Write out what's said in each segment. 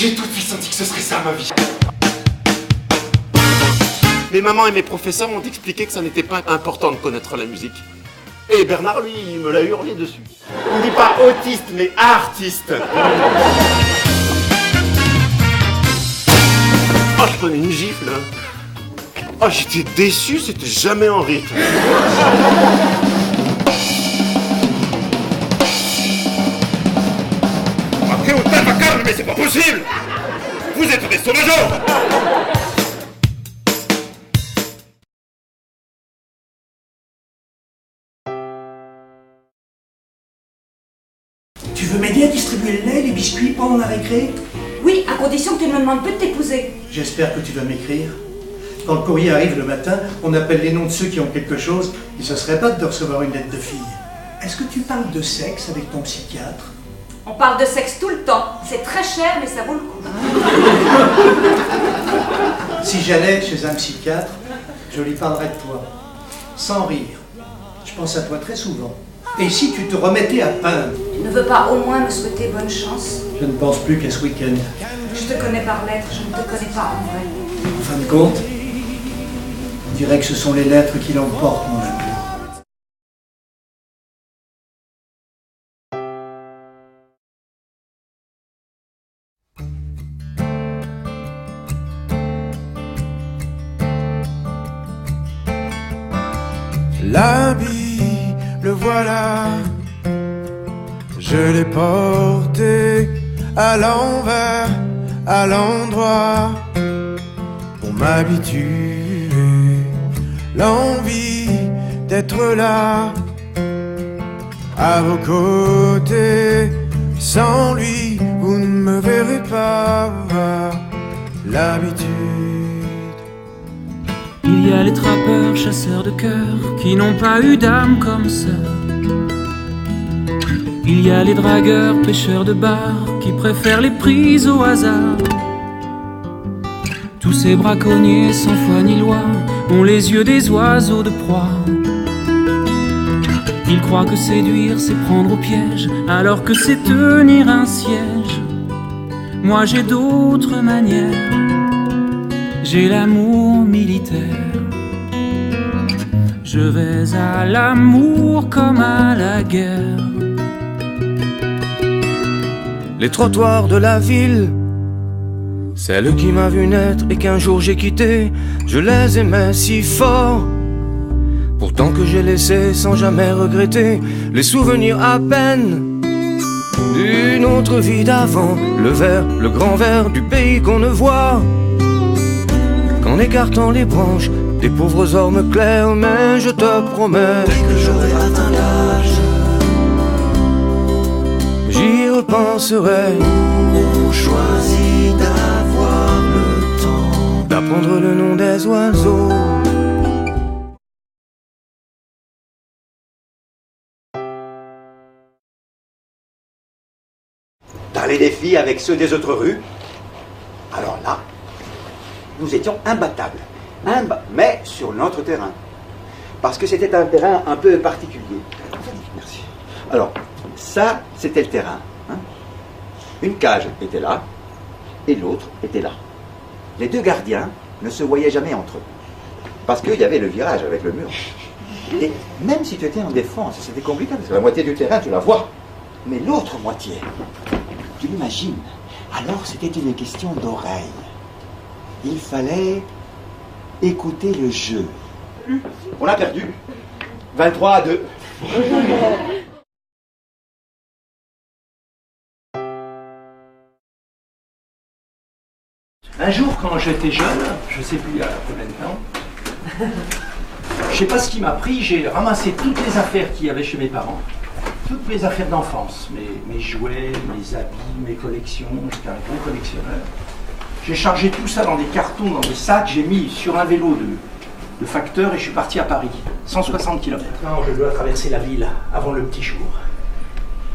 J'ai tout de suite senti que ce serait ça ma vie. Mes mamans et mes professeurs m'ont expliqué que ça n'était pas important de connaître la musique. Et Bernard, lui, il me l'a hurlé dessus. On ne dit pas autiste, mais artiste. Oh, je prenais une gifle. Oh, j'étais déçu, c'était jamais en rythme. Après, on tape à calme, mais c'est pas possible. Vous êtes des sauvageons. Tu veux m'aider à distribuer le lait et les biscuits pendant la récré? Oui, à condition que tu ne me demandes plus de t'épouser. J'espère que tu vas m'écrire. Quand le courrier arrive le matin, on appelle les noms de ceux qui ont quelque chose, et ce serait pas de recevoir une lettre de fille. Est-ce que tu parles de sexe avec ton psychiatre? On parle de sexe tout le temps. C'est très cher, mais ça vaut le coup. Si j'allais chez un psychiatre, je lui parlerais de toi. Sans rire. Je pense à toi très souvent. Et si tu te remettais à peindre? Tu ne veux pas au moins me souhaiter bonne chance? Je ne pense plus qu'à ce week-end. Je te connais par lettres, je ne te connais pas en vrai. En fin de compte, on dirait que ce sont les lettres qui l'emportent, mon amour. L'habit, le voilà, je l'ai porté à l'envers, à l'endroit, pour m'habituer. L'envie d'être là, à vos côtés. Sans lui, vous ne me verrez pas. L'habitude. Il y a les trappeurs, chasseurs de cœur, qui n'ont pas eu d'âme comme sœur. Il y a les dragueurs, pêcheurs de bar, qui préfèrent les prises au hasard. Tous ces braconniers sans foi ni loi ont les yeux des oiseaux de proie. Ils croient que séduire c'est prendre au piège, alors que c'est tenir un siège. Moi j'ai d'autres manières, j'ai l'amour militaire. Je vais à l'amour comme à la guerre. Les trottoirs de la ville, celle qui m'a vu naître et qu'un jour j'ai quitté, je les aimais si fort. Pourtant que j'ai laissé sans jamais regretter les souvenirs à peine d'une autre vie d'avant. Le verre, le grand verre du pays qu'on ne voit qu'en écartant les branches des pauvres ormes clairs. Mais je te promets que j'aurai atteint l'âge, j'y repenserai. On choisit d'avoir le temps d'apprendre le nom des oiseaux. T'as les défis avec ceux des autres rues. Alors là, nous étions imbattables. Mais sur notre terrain. Parce que c'était un terrain un peu particulier. Merci. Alors, ça, c'était le terrain. Hein. Une cage était là, et l'autre était là. Les deux gardiens ne se voyaient jamais entre eux. Parce qu'il y avait le virage avec le mur. Et même si tu étais en défense, c'était compliqué, parce que la moitié du terrain, tu la vois. Mais l'autre moitié, tu l'imagines. Alors, c'était une question d'oreille. Il fallait écouter le jeu. On a perdu. 23-2. Un jour, quand j'étais jeune, je sais plus il y a combien de temps, je sais pas ce qui m'a pris, j'ai ramassé toutes les affaires qu'il y avait chez mes parents, toutes mes affaires d'enfance, mes jouets, mes habits, mes collections, j'étais un gros collectionneur. J'ai chargé tout ça dans des cartons, dans des sacs, j'ai mis sur un vélo de facteur et je suis parti à Paris, 160 km. Maintenant, je dois traverser la ville avant le petit jour.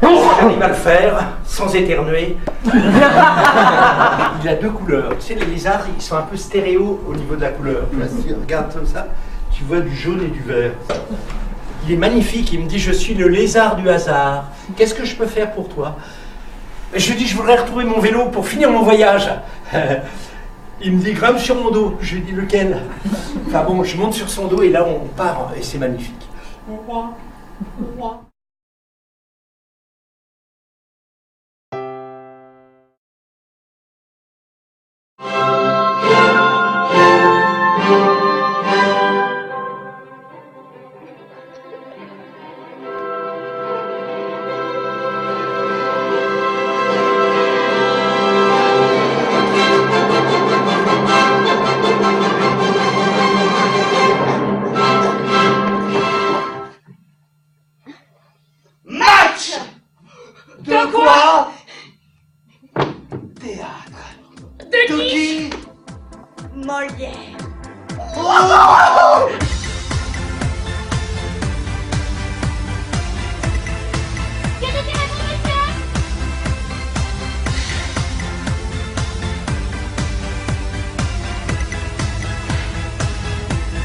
J'arrive à le faire, sans éternuer. Il a deux couleurs. Tu sais, les lézards, ils sont un peu stéréo au niveau de la couleur. Si tu regardes comme ça, tu vois du jaune et du vert. Il est magnifique, il me dit « Je suis le lézard du hasard. Qu'est-ce que je peux faire pour toi ?» Je lui dis, je voudrais retrouver mon vélo pour finir mon voyage. Il me dit, grimpe sur mon dos. Je lui dis, lequel? Enfin bon, je monte sur son dos et là, on part et c'est magnifique. Match. De quoi? Théâtre. De De qui? Molière.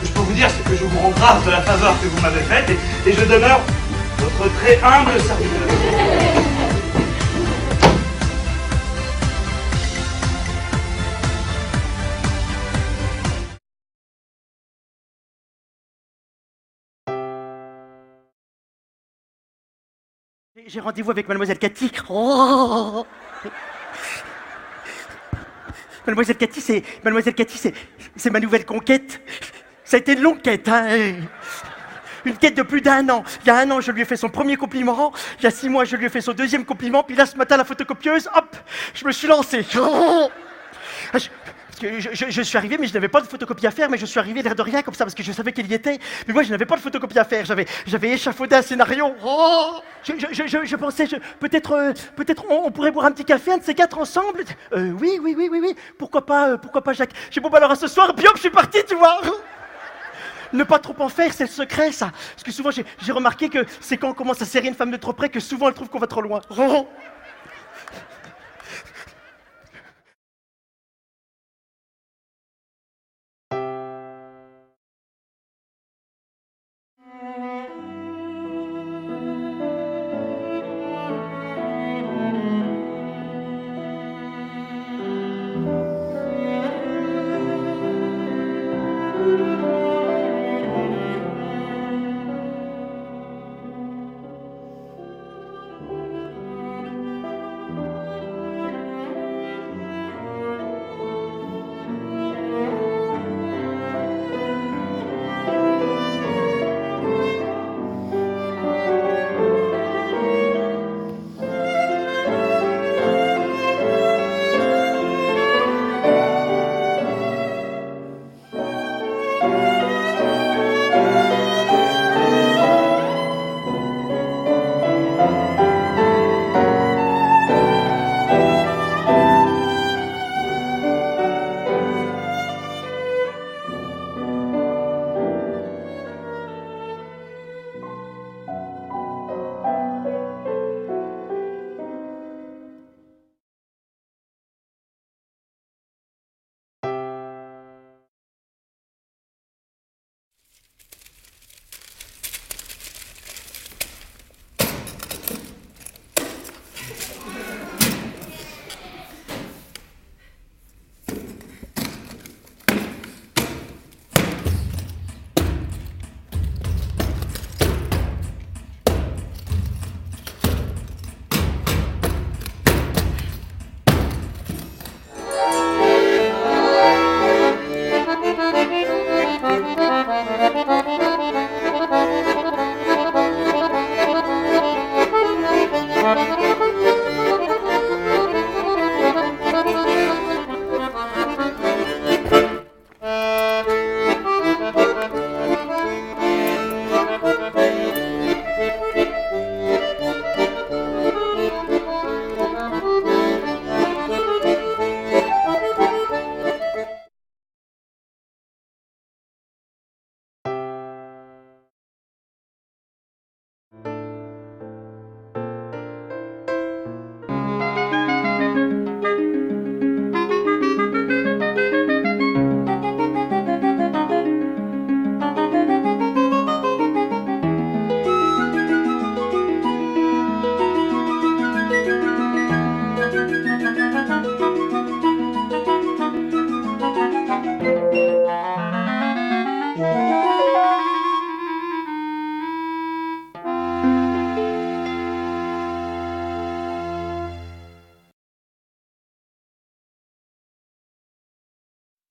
Je peux vous dire ce que je vous rends grâce de la faveur que vous m'avez faite et je demeure votre très humble serviteur. J'ai rendez-vous avec Mademoiselle Cathy. Oh, Mademoiselle Cathy, c'est ma nouvelle conquête. Ça a été une longue quête, hein. Une quête de plus d'1 an. Il y a 1 an, je lui ai fait son premier compliment. Il y a 6 mois, je lui ai fait son deuxième compliment. Puis là, ce matin, la photocopieuse, hop, je me suis lancé. Je suis arrivé, mais je n'avais pas de photocopie à faire, mais je suis arrivé l'air de rien comme ça, parce que je savais qu'il y était. Mais moi, je n'avais pas de photocopie à faire. J'avais échafaudé un scénario. Je pensais, peut-être on pourrait boire un petit café, un de ces 4 ensemble. Oui. Pourquoi pas, Jacques? J'ai bon, bah alors à ce soir, biop, je suis parti, tu vois. Ne pas trop en faire, c'est le secret, ça. Parce que souvent, j'ai remarqué que c'est quand on commence à serrer une femme de trop près que souvent elle trouve qu'on va trop loin.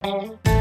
Thank you.